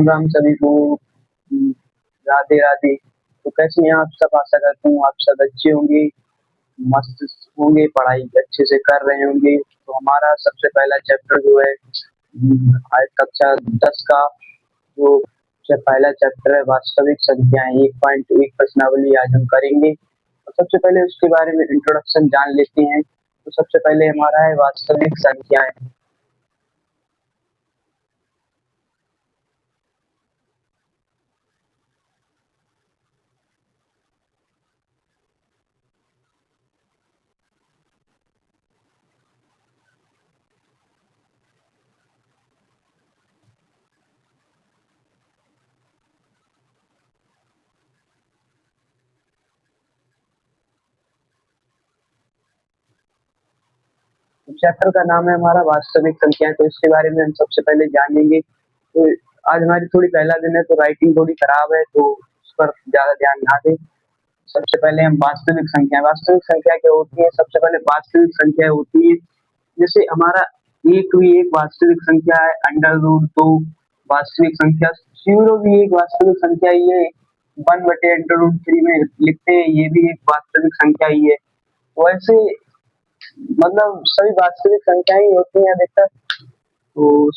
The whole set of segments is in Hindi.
राम राम सभी को। राधे राधे। तो कैसे हैं आप सब? आशा करता हूँ आप सब अच्छे होंगे, मस्त होंगे, पढ़ाई अच्छे से कर रहे होंगे। तो हमारा सबसे पहला चैप्टर जो है आज कक्षा 10 का जो पहला चैप्टर है वास्तविक संख्याएं 1.1 प्रश्नावली आज हम करेंगे। तो सबसे पहले उसके बारे में इंट्रोडक्शन जान लेते हैं। तो सबसे पहले हमारा है वास्तविक संख्याएं। चैप्टर का नाम है हमारा वास्तविक संख्याएं। तो इसके बारे में हम सबसे पहले जानेंगे। तो आज हमारी थोड़ी पहला दिन है तो राइटिंग थोड़ी खराब है, तो उस पर ज्यादा ध्यान ना दें। सबसे पहले हम वास्तविक संख्या क्या होती है? सबसे पहले वास्तविक संख्या होती है जैसे हमारा एक भी एक वास्तविक संख्या है, अंडर रूट 2 वास्तविक संख्या, जीरो भी एक वास्तविक संख्या ही है, 1/√3 में लिखते हैं ये भी एक वास्तविक संख्या ही है। तो ऐसे मतलब सभी वास्तविक संख्याएं ही होती हैं अधिकतर। तो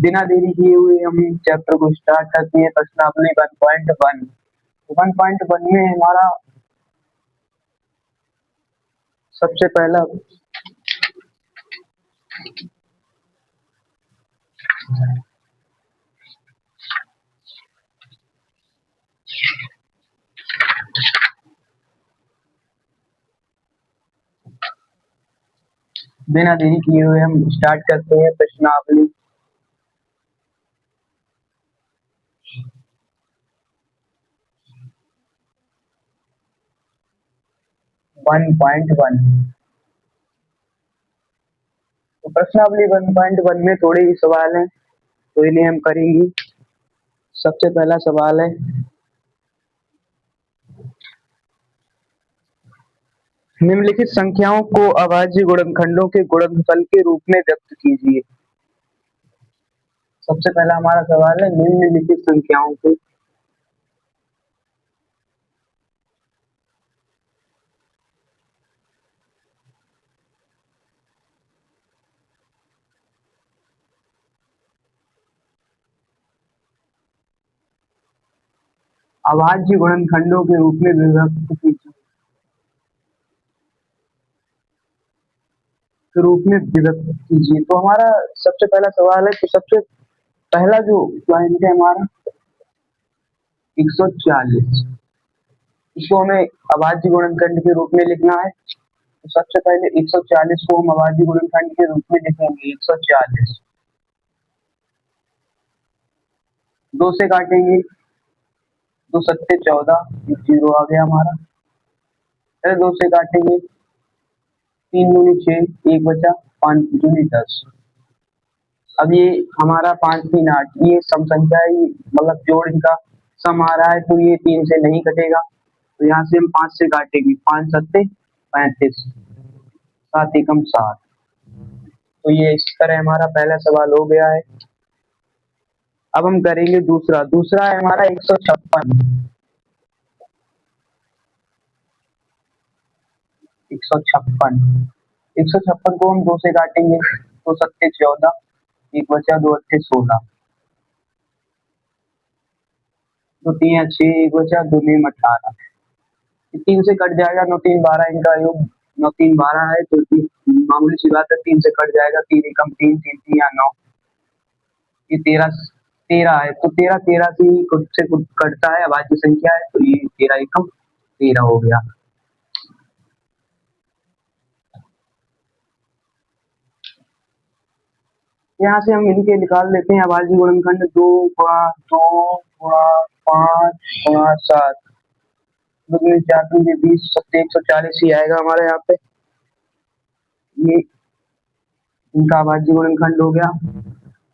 बिना देरी किए हुए हम चैप्टर को स्टार्ट करते हैं। प्रश्नावली 1.1। 1.1 में हमारा सबसे पहला बिना देरी किए हुए हम स्टार्ट करते हैं प्रश्नावली। तो प्रश्नावली 1.1 में थोड़े ही सवाल हैं, तो इन्हें हम करेंगे। सबसे पहला सवाल है, निम्नलिखित संख्याओं को अभाज्य गुणनखंडों के गुणनफल के रूप में व्यक्त कीजिए। सबसे पहला हमारा सवाल है निम्नलिखित संख्याओं को अभाज्य गुणनखंडों के रूप में विभक्त कीजिए। तो हमारा सबसे पहला सवाल है कि सबसे पहला जो पॉइंट है हमारा 140, इसको हमें अभाज्य गुणनखंड के रूप में लिखना है। तो सबसे पहले 140 को हम अभाज्य गुणनखंड के रूप में लिखेंगे। 140 2 से काटेंगे, 2 सत्ते 14, 0 आ गया हमारा। फिर 2 से काटेंगे, 3 दूनी 6, 1 बचा, 5 दूनी 10। अब ये हमारा 5 3 8 ये सम संख्या है, मतलब जोड़ इनका सम आ रहा है, तो ये 3 से नहीं कटेगा। तो यहाँ से हम 5 से काटेंगे, 5 सत्ते 35, 7 एकम 7। तो ये इस तरह हमारा पहला सवाल हो गया है। अब हम करेंगे दूसरा है हमारा 156। 156 को हम 2 से काटेंगे, 2 सत्ते 14, 1 बचा, 2 अट्ठे 16, 2 तीन 6, 1 बचा, 2 नीम 18। 3 से कट जाएगा, 9 3 12, इनका योग 9 3 12 है, तो मामूली सी बात है, 3 से कट जाएगा, 3 एकम 3, 3 3 9, ये 13 है। तो 13 से ही खुद से खुद कटता है, अभाज्य संख्या है, तो ये 13 एकम 13 हो गया। यहाँ से हम इनके निकाल लेते हैं अभाज्य गुणनखंड। 2 गुणा 2 गुणा 5 गुणा 7, 2 4 दूनी 20, 7 140 ही आएगा हमारे यहाँ पे। ये इनका अभाज्य गुणनखंड हो गया।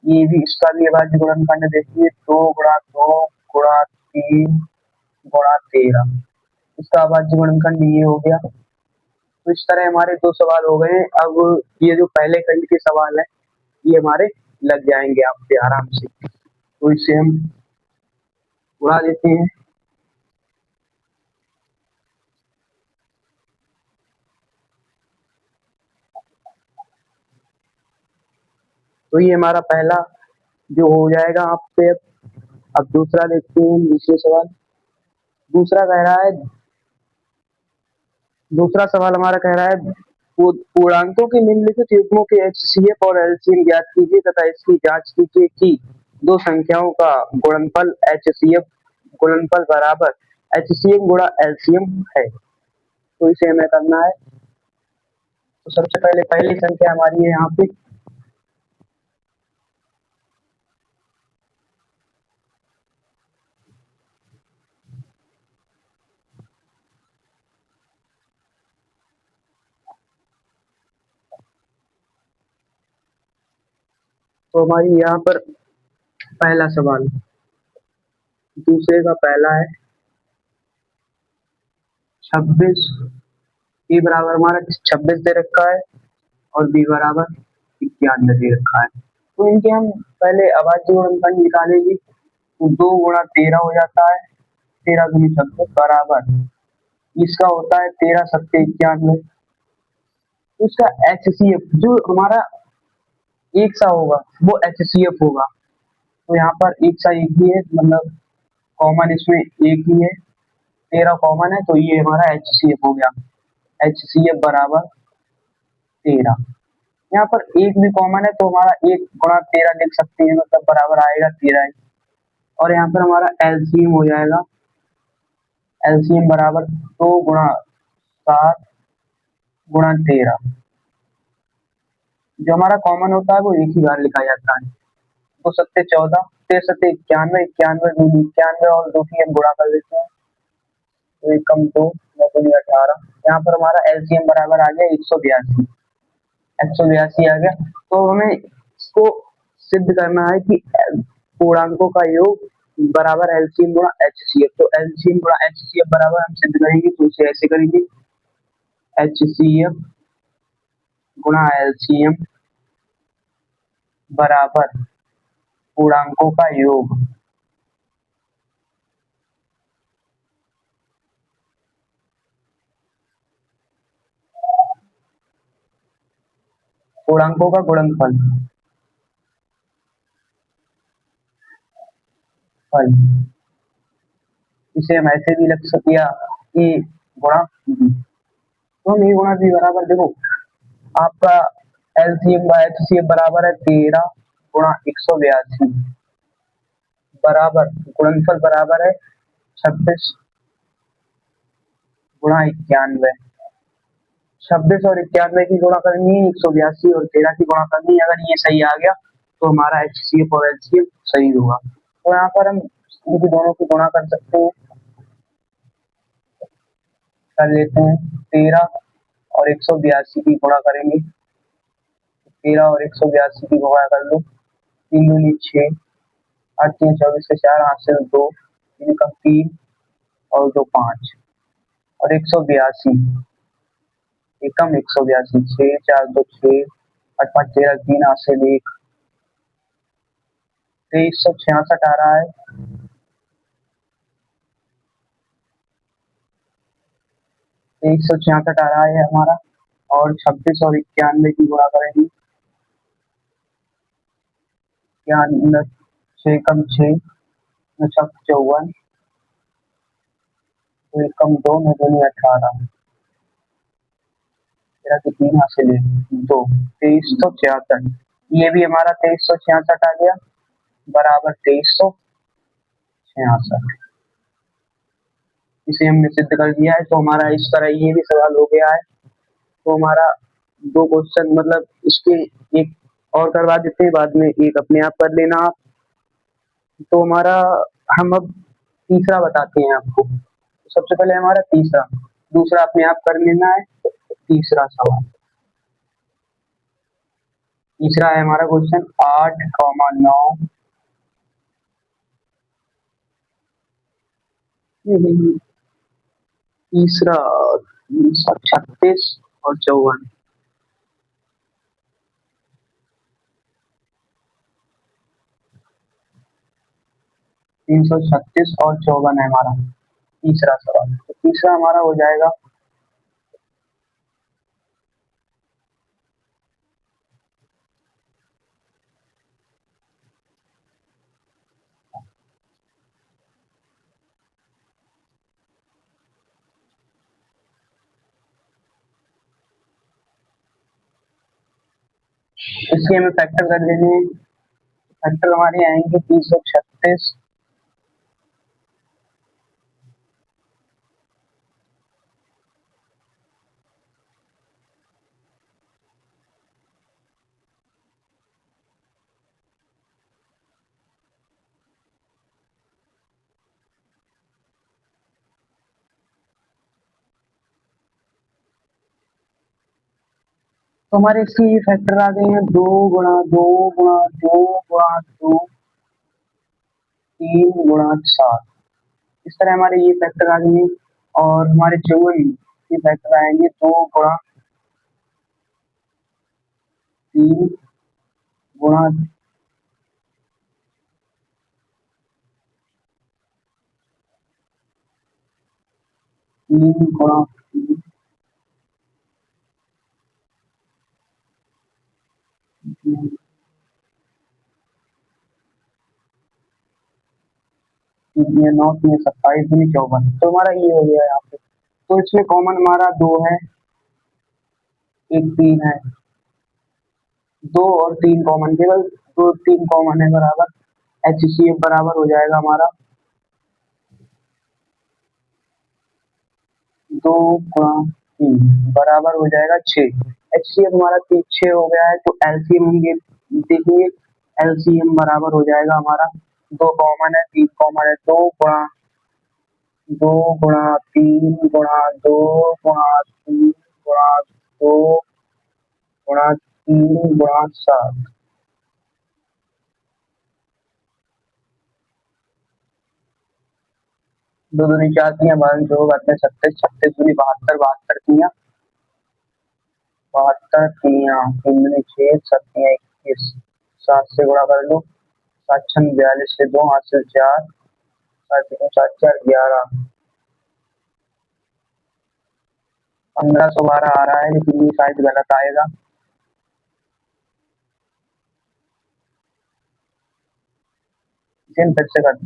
ये भी इसका भी अभाज्य गुणनखंड देखिए, 2 गुणा 2 गुणा 3 गुणा 13, इसका अभाज्य गुणनखंड ये हो गया। तो इस तरह हमारे 2 सवाल हो गए। अब ये जो पहले खंड के सवाल है ये हमारे लग जाएंगे आपसे आराम से। तो इसे हम उड़ा देते हैं। तो ये हमारा पहला जो हो जाएगा आपसे। अब दूसरा देखते हैं, दूसरे सवाल। दूसरा कह रहा है दूसरा सवाल हमारा कह रहा है पूर्णांकों के निम्नलिखित युग्मों के एचसीएफ और एलसीएम ज्ञात कीजिए तथा इसकी जांच कीजिए कि दो संख्याओं का गुणनफल एचसीएफ गुणनफल बराबर एचसीएफ गुणा एलसीएम है। तो इसे हमें करना है। तो सबसे पहले पहली संख्या हमारी है यहाँ पे। तो हमारी यहाँ पर पहला सवाल दूसरे का पहला है 26। ए बराबर हमारा 26 दे रखा है और बी बराबर 91 दे रखा है। तो इनके हम पहले अभाज्य गुणनफल निकालेंगे। तो 2 गुणा 13 हो जाता है। 13 दूनी 26 बराबर इसका होता है 13 सत्ते 91। तो इसका एचसीएफ जो हमारा एक सा होगा वो एचसीएफ होगा। तो यहाँ पर एक सा एक ही है, मतलब कॉमन इसमें एक ही है। 13 कॉमन है तो ये हमारा एचसीएफ हो गया। एचसीएफ बराबर 13। यहाँ पर एक भी कॉमन है तो हमारा 1 गुणा 13 लिख सकते हैं, मतलब बराबर आएगा 13 ही। और यहाँ पर हमारा एलसीएम हो जाएगा। एलसीएम बराबर 2 गुणा 7 गुणा 13। जो हमारा कॉमन होता है वो एक ही बार लिखा जाता है। तो 7 14 13 91 91 दूनी 91 और दो की हम गुणा कर देते हैं। तो एक कम 2 9 दूनी 18। यहाँ पर हमारा एलसीएम बराबर आ गया 182। 182 आ गया। तो हमें इसको सिद्ध करना है कि पूर्णांकों का योग बराबर एलसीएम गुणा एचसीएफ। तो एलसीएम गुणा एचसीएफ बराबर हम सिद्ध करेंगे तो उसे ऐसे करेंगे एचसीएफ गुणा एलसीएम बराबर पूर्णांकों का योग। पूर्णांकों का गुणनफल इसे हम ऐसे भी लिख सकते हैं ए गुणा बी। तो हम ए गुणा बी बराबर देखो आपका एलसीएम बाय एचसीएफ बराबर है 13 गुणा 182 बराबर गुणनफल बराबर है 26 गुणा 91। 26 और 91 की गुणा करनी है, 182 और 13 की गुणा करनी है। अगर ये सही आ गया तो हमारा एचसीएफ और एलसीएम सही होगा। तो यहाँ पर हम इनकी दोनों की गुणा कर सकते हैं। कर लेते हैं 13 और 182 की गुणा करेंगे। 13 और 182 की गुणा कर लो। 3 दूनी 6 8 3 24 के 4 8 से 2 3 कम 3 और 2 5 और 182 एकम 182 6 4 2 6 8 5 13 3 8 से 1 2366 आ रहा है। 2366 आ रहा है हमारा। और 26 और 91 की गुणा करेंगे। 91 6 कम 6 54 तो एकम 2 में दूनी 18 तेरह की 3 हासिल है 2 2366। ये भी हमारा 2366 आ गया बराबर 2366। इसे हमने सिद्ध कर दिया है। तो हमारा इस तरह ये भी सवाल हो गया है। तो हमारा 2 क्वेश्चन मतलब इसके एक और करवा देते हैं, बाद में एक अपने आप कर लेना आप। तो हमारा हम अब तीसरा बताते हैं आपको। तो सबसे पहले हमारा तीसरा, दूसरा अपने आप कर लेना है। तीसरा सवाल, तीसरा है हमारा क्वेश्चन 8,9 तीसरा 36 और 54। 336 और 54 है हमारा तीसरा सवाल। तो तीसरा हमारा हो जाएगा इसके हमें फैक्टर कर लेने हैं। फैक्टर हमारे आएंगे 336 तो हमारे इसके ये फैक्टर आ गए हैं 2 गुणा 2 गुणा 2 गुणा 3 गुणा 7। इस तरह हमारे ये फैक्टर आ गए हैं और हमारे 54 ये फैक्टर आएंगे 2 गुणा 3 गुणा 3 ये 9 3 27 दूनी 54। तो हमारा ये हो गया यहाँ पे। तो इसमें कॉमन हमारा 2 है, एक 3 है, 2 और 3 कॉमन, केवल 2 3 कॉमन है बराबर। HCF बराबर हो जाएगा हमारा 2 गुणा 3 बराबर हो जाएगा 6। HCF हमारा 6 हो गया है। तो LCM हम देखिए, LCM बराबर हो जाएगा हमारा 2 कॉमन है, 3 कॉमन है, 2 गुणा 3 गुणा 2 गुणा 2 गुणा 3 गुणा 7। दो दूनी 4 तियां 12 चौक 36 36 दूनी 72 72 तियां 72 तियां 3 दूनी 6 7 तियां 21 7 से गुणा कर लो 7 6 42 से 2 हाथ से 4 7 7 4 11 1512 आ रहा है, लेकिन ये शायद गलत आएगा। इसे फिर से कर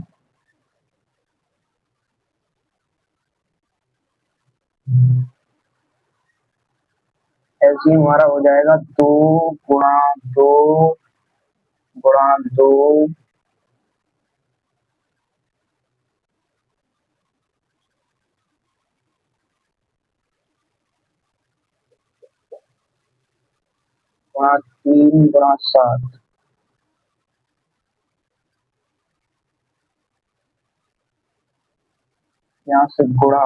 एलसीएम हमारा हो जाएगा 2 गुणा 2 गुणा 2 गुणा 3 गुणा 7। यहाँ से गुणा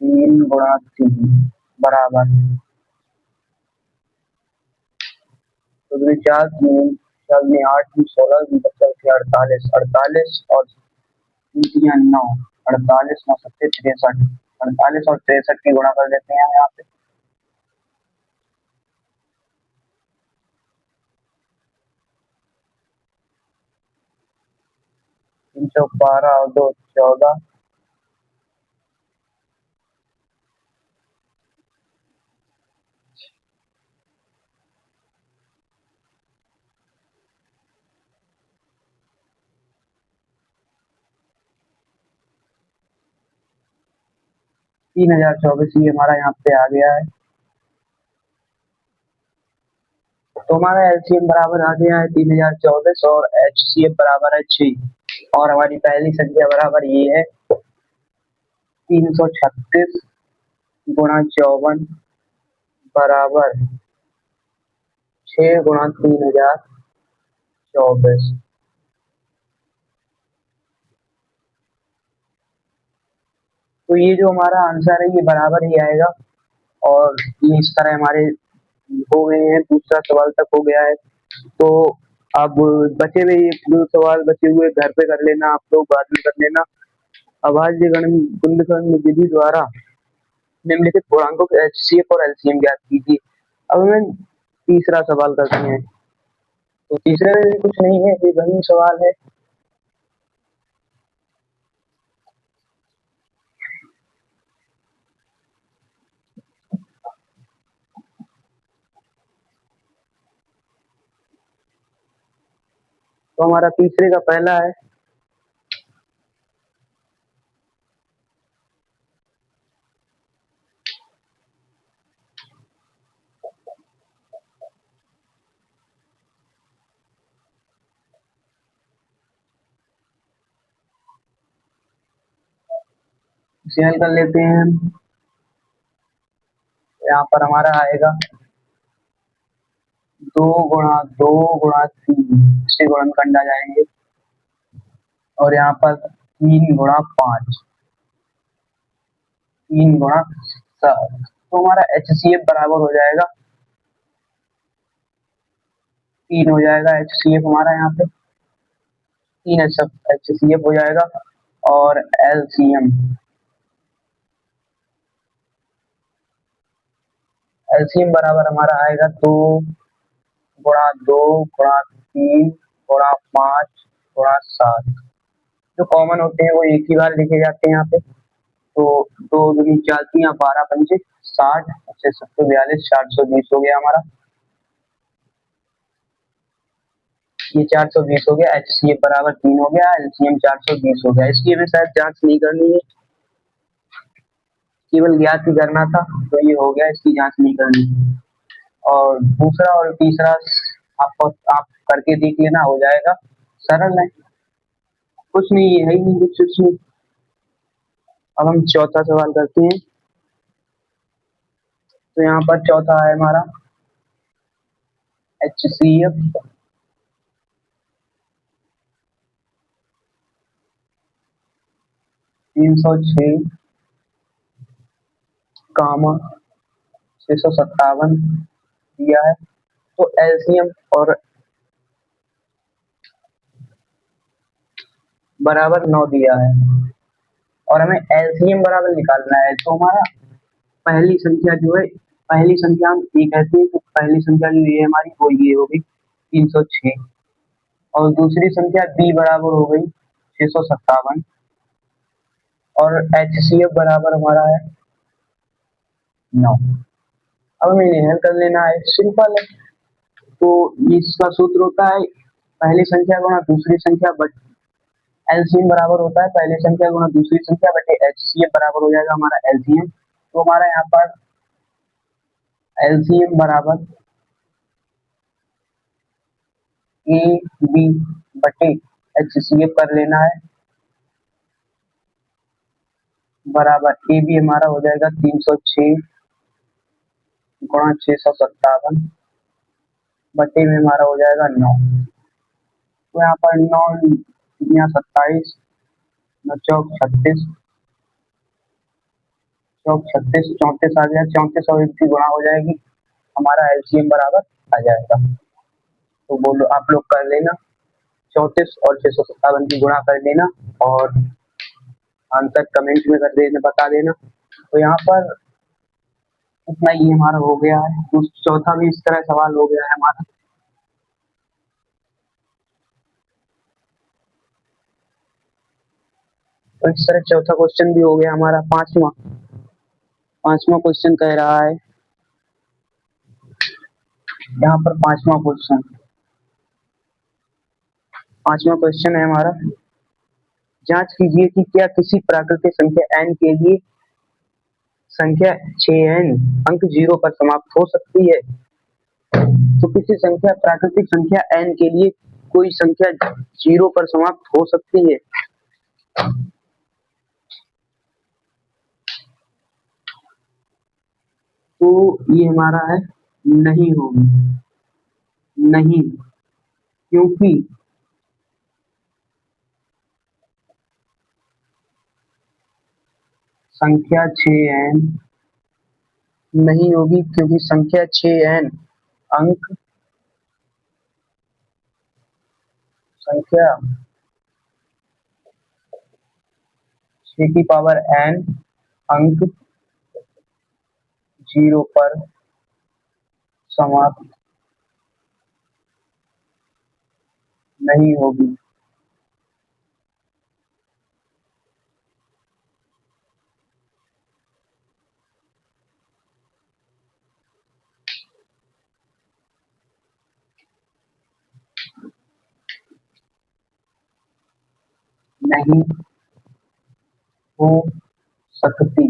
3 गुणा 3 बराबर तो 4 3 4 में 8 16 बचा 48 48 और 9 48 9 7 63 48 और 63 की गुणा कर देते हैं यहाँ पे। 3 चौक 12 और 2 14 3024 ये हमारा यहाँ पे आ गया है। तो हमारा एलसीएम बराबर आ गया है 3024 और एचसीएफ बराबर है 6 और हमारी पहली संख्या बराबर ये है 336 गुणा 54 बराबर 6 गुणा 3024। तो ये जो हमारा आंसर है ये बराबर ही आएगा और ये इस तरह हमारे हो गए हैं, दूसरा सवाल तक हो गया है। तो अब बचे हुए ये 2 सवाल बचे हुए घर पे कर लेना, आप लोग बाद में कर लेना। अभाज्य गुणनखंड विधि द्वारा निम्नलिखित पूर्णांकों के एचसीएफ और एलसीएम ज्ञात कीजिए। अब हमें तीसरा सवाल करते हैं। तो तीसरे में भी कुछ नहीं है, ये वही सवाल है। तो हमारा तीसरे का पहला है, इसे हल कर लेते हैं हम। यहाँ पर हमारा आएगा 2 गुणा 2 गुणा 3 से गुणन करना जाएंगे, और यहाँ पर 3 गुणा 5, 3 गुणा 7, तो हमारा HCF बराबर हो जाएगा 3 हो जाएगा HCF हमारा यहाँ पे 3 HCF हो जाएगा। और LCM बराबर हमारा आएगा 2 गुणा 2 गुणा 3 गुणा 5 गुणा 7। जो कॉमन होते हैं वो एक ही बार लिखे जाते हैं यहाँ पे। तो 2 दूनी 4 3 12 5 60, 742 420 हो गया हमारा। ये 420 हो गया, HCF बराबर 3 हो गया, LCM 420 हो गया। इसकी हमें शायद जांच नहीं करनी है, केवल ज्ञात ही करना था, तो ये हो गया, इसकी जांच नहीं करनी है। और दूसरा और तीसरा आप करके देख लेना, हो जाएगा, सरल है, कुछ नहीं है ही नहीं कुछ इसमें। अब हम चौथा सवाल करते हैं। तो यहाँ पर चौथा है हमारा HCF 306, 657 दिया है। तो LCM और बराबर 9 दिया है, और हमें LCM बराबर निकालना है। तो हमारा पहली संख्या जो है, पहली संख्या हम ये कहते हैं, तो पहली संख्या जो ये हमारी वो ये हो गई 306, और दूसरी संख्या B बराबर हो गई 657, और HCF बराबर हमारा है 9। अब हमें इन्हें हल कर लेना है, सिंपल है। तो इसका सूत्र होता है पहली संख्या गुणा दूसरी संख्या बट LCM बराबर होता है पहली संख्या गुणा दूसरी संख्या बटे HCF बराबर हो जाएगा हमारा LCM। तो हमारा यहाँ पर LCM बराबर AB बटे HCF कर लेना है, बराबर AB हमारा हो जाएगा 306 गुणा 657 बटे में हमारा हो जाएगा 9। तो यहाँ पर 9 या 27, 9 चौक 36, चौक 36, 34 आ गया, 34 और 1 की गुणा हो जाएगी, हमारा LCM बराबर आ जाएगा। तो बोलो आप लोग कर लेना, 34 और 657 की गुणा कर लेना, और आंसर कमेंट में कर देना, बता देना। तो यहाँ पर इतना ही हमारा हो गया है। चौथा भी इस तरह सवाल हो गया है हमारा। तो इस तरह चौथा क्वेश्चन भी हो गया हमारा। पांचवा क्वेश्चन कह रहा है, यहाँ पर पांचवा क्वेश्चन है हमारा, जांच कीजिए कि क्या किसी प्राकृतिक संख्या n के लिए संख्या 6n अंक 0 पर समाप्त हो सकती है। तो किसी प्राकृतिक संख्या n के लिए कोई संख्या 0 पर समाप्त हो सकती है। तो ये हमारा है नहीं होगी, नहीं, क्योंकि संख्या 6n नहीं होगी, क्योंकि संख्या 6n अंक संख्या 6 की पावर n अंक 0 पर समाप्त नहीं होगी। नहीं हो सकती।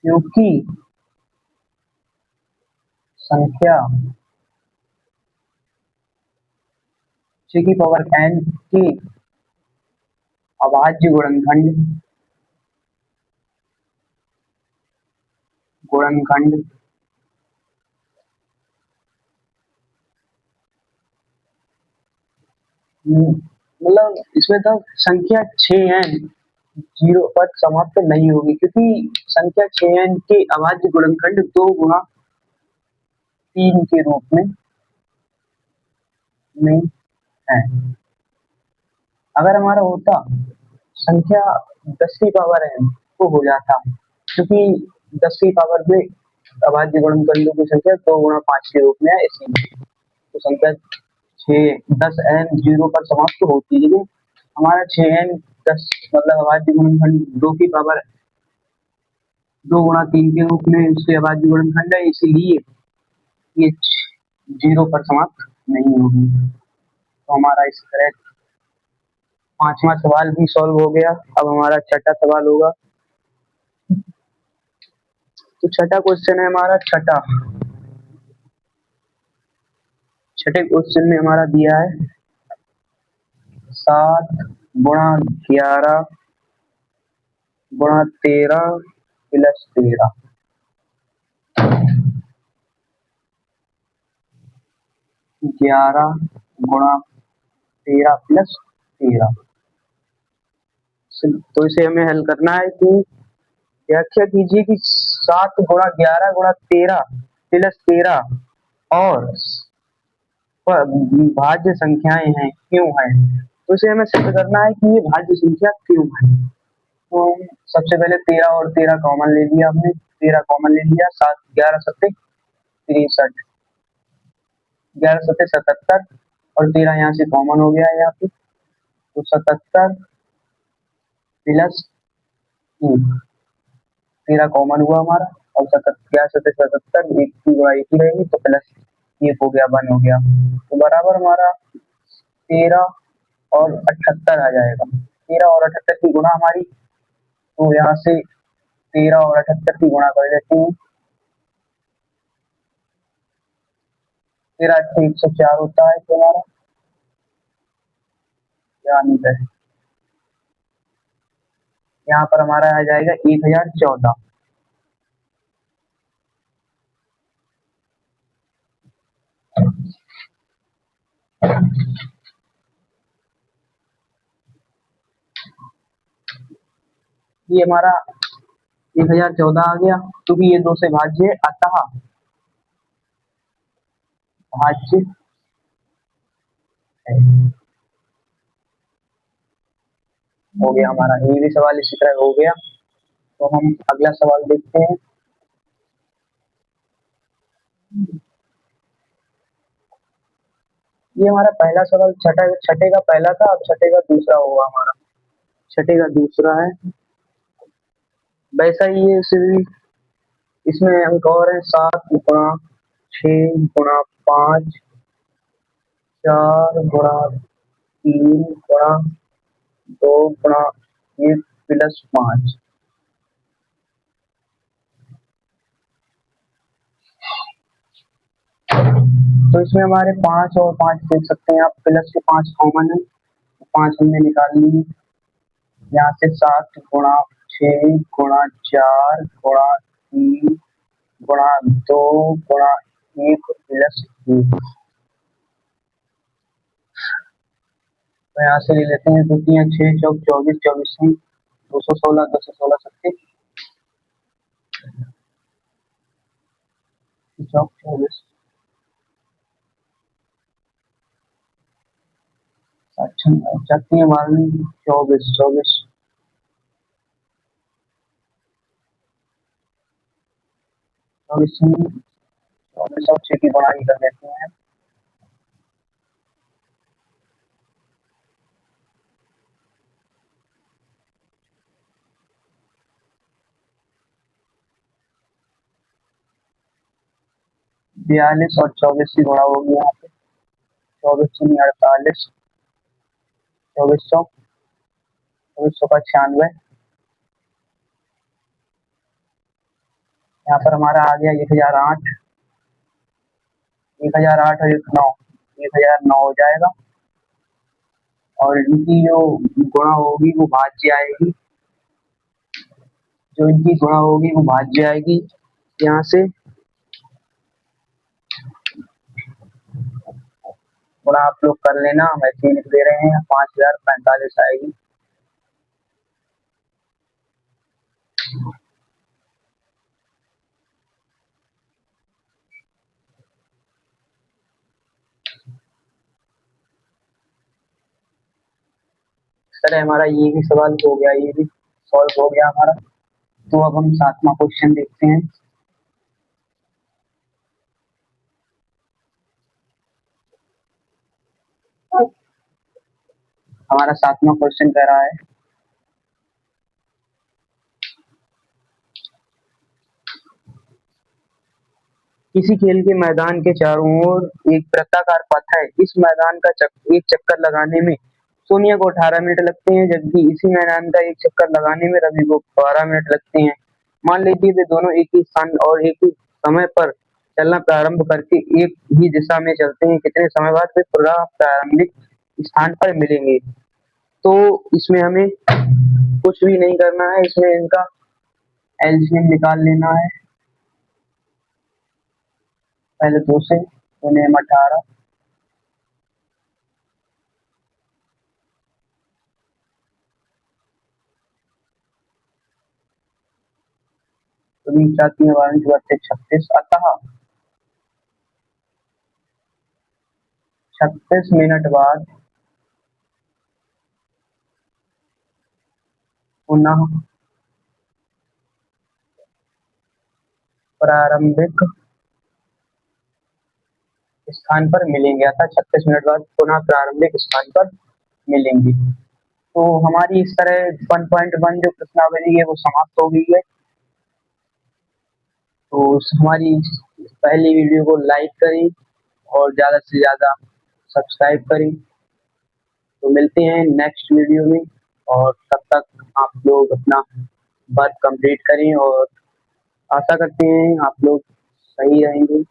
क्योंकि संख्या c की पावर n की अभाज्य गुणनखंड मतलब इसमें तो संख्या 6n जीरो पर समाप्त नहीं होगी, क्योंकि संख्या 6n के अभाज्य गुणनखंड 2 गुणा 3 के रूप में है। अगर हमारा होता संख्या 10 की पावर n तो हो जाता, क्योंकि 10 की पावर में अभाज्य गुणनखंडों की संख्या 2 गुणा 5 के रूप में है, इसलिए तो संख्या 10n जीरो पर समाप्त तो होती है, लेकिन हमारा 6n 10 मतलब अभाज्य गुणनखंड 2 की पावर 2 गुणा 3 के रूप में उसके अभाज्य गुणनखंड है, इसीलिए ये जीरो पर समाप्त नहीं होगी। तो हमारा इस तरह पांचवा सवाल भी सॉल्व हो गया। अब हमारा छठा सवाल होगा। तो छठा क्वेश्चन है हमारा छठे क्वेश्चन में हमारा दिया है 7 गुणा 11 गुणा 13 + 13। 11 गुणा 13 + 13। तो इसे हमें हल करना है कि व्याख्या कीजिए कि 7 गुणा 11 गुणा 13 + 13 और भाज्य संख्याएं हैं क्यों है। तो इसे हमें सिद्ध करना है कि ये भाज्य संख्या क्यों है। तो सबसे पहले 13 और 13 कॉमन ले लिया हमने, 13 कॉमन ले लिया, 7 11 सत्ते 63, 11 सत्ते 77 और 13 यहाँ से कॉमन हो गया है यहाँ पे, तो 77 प्लस 13 कॉमन हुआ हमारा, और 11 सत्ते 77, एक की गुणा एक ही रहेगी, तो प्लस एक हो गया 1 हो गया, तो बराबर हमारा 13 और 78 आ जाएगा। 13 और 78 की गुणा हमारी, तो यहाँ से 13 और 78 की गुणा कर देते हैं। 13 8 104 होता है तो हमारा यानी है यहाँ पर हमारा आ जाएगा 1014। ये हमारा 1014 आ गया, क्योंकि ये 2 से भाज्य है, अतः भाज्य है। हो गया हमारा ये भी सवाल इसी तरह हो गया। तो हम अगला सवाल देखते हैं। ये हमारा पहला सवाल छठे का पहला था, अब छठे का दूसरा होगा हमारा। छठे का दूसरा है, वैसा ही है इसमें अंक और है 7 गुणा 6 गुणा 5 4 गुणा 3 गुणा 2 गुणा 1 + 5। तो इसमें हमारे 5 और 5 देख सकते हैं आप, प्लस के 5 कॉमन है, तो 5 हमने निकाल ली। यहाँ से 7 गुणा 6 गुणा 4 गुणा 3 गुणा 2 गुणा 1 + 1। तो यहाँ से ले लेते हैं, 2 3 6 चौक 24 24 216 216 सत्ते चौक 24 चक्की 24 24 24 तो इसमें 24 की गुणाई कर देते हैं। 42 और 24 की गुणा होगी यहाँ पे। 24 48, 2400, 2400 का 96। यहाँ पर हमारा आ गया 1008, 1008 और 9, 1009 हो जाएगा। और इनकी जो गुणा होगी वो भाज्य आएगी, जो इनकी गुणा होगी वो भाज्य आएगी यहाँ से। गुणा आप लोग कर लेना, हम ऐसे ही लिख दे रहे हैं, 5045 आएगी। सर हमारा ये भी सवाल हो गया, ये भी सॉल्व हो गया हमारा। तो अब हम 7वां क्वेश्चन देखते हैं। हमारा 7वां क्वेश्चन कह रहा है, किसी खेल के मैदान के चारों ओर एक वृत्ताकार पथ है। इस मैदान का एक चक्कर लगाने में सोनिया को 18 मिनट लगते हैं, जबकि इसी मैदान का एक चक्कर लगाने में रवि को 12 मिनट लगते हैं। मान लीजिए वे दोनों एक ही स्थान और एक ही समय पर चलना प्रारंभ करके एक ही दिशा में चलते हैं। कितने समय बाद वे पुनः प्रारंभिक स्थान पर मिलेंगे? तो इसमें हमें कुछ भी नहीं करना है, इसमें इनका एलसीएम निकाल लेना है। पहले 2 से 18, तो 36, अतः 36 मिनट बाद पुनः प्रारंभिक स्थान पर मिलेंगे, अतः 36 मिनट बाद पुनः प्रारंभिक स्थान पर मिलेंगे। तो हमारी इस तरह 1.1 जो प्रश्नावली है वो समाप्त हो गई है। तो हमारी पहली वीडियो को लाइक करें और ज़्यादा से ज़्यादा सब्सक्राइब करें। तो मिलते हैं नेक्स्ट वीडियो में, और तब तक आप लोग अपना वर्क कंप्लीट करें, और आशा करते हैं आप लोग सही रहेंगे।